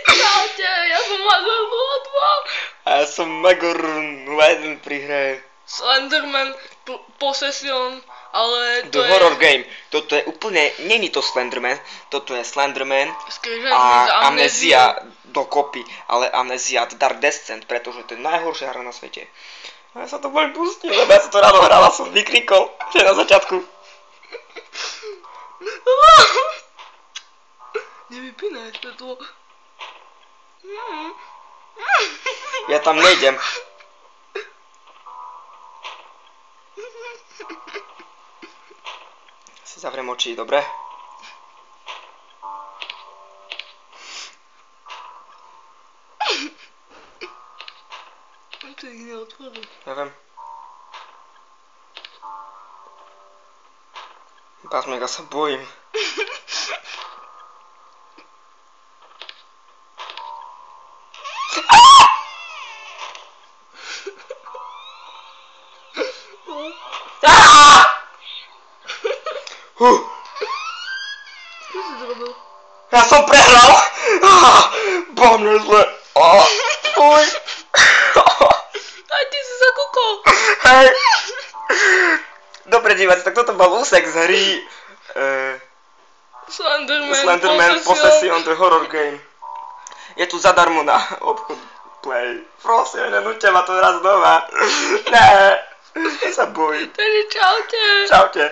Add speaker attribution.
Speaker 1: Čaute, ja som Mazur 02.
Speaker 2: A ja som Magor 01 pri hre
Speaker 1: Slenderman Possession, ale to
Speaker 2: The Horror Game. Toto je úplne, není to Slenderman, toto je Slenderman a Amnesia dokopy, ale Amnesia Dark Descent, pretože to je najhoršia hra na svete. A ja sa to boli pustil, lebo ja som to ráno hral a som vykrikol, že na začiatku.
Speaker 1: Nevypínaj svetlo.
Speaker 2: Ja tam nejdem. Si zavriem oči, dobre?
Speaker 1: Ty ich neotvoril.
Speaker 2: Ja viem. Bazmek, ja sa bojím.
Speaker 1: Čo si zrobil?
Speaker 2: Ja som prehral! Bolo mne zle. Fuj.
Speaker 1: Aj ty si sa kúkol.
Speaker 2: Hej. Dobre diváci, tak toto bol úsek z hry Slenderman Possession The Horror Game. Je tu zadarmo na obchod Play. Prosím, nenúďte ma to raz znova. Ne. Ja sa bojím.
Speaker 1: Takže čaute.
Speaker 2: Čaute.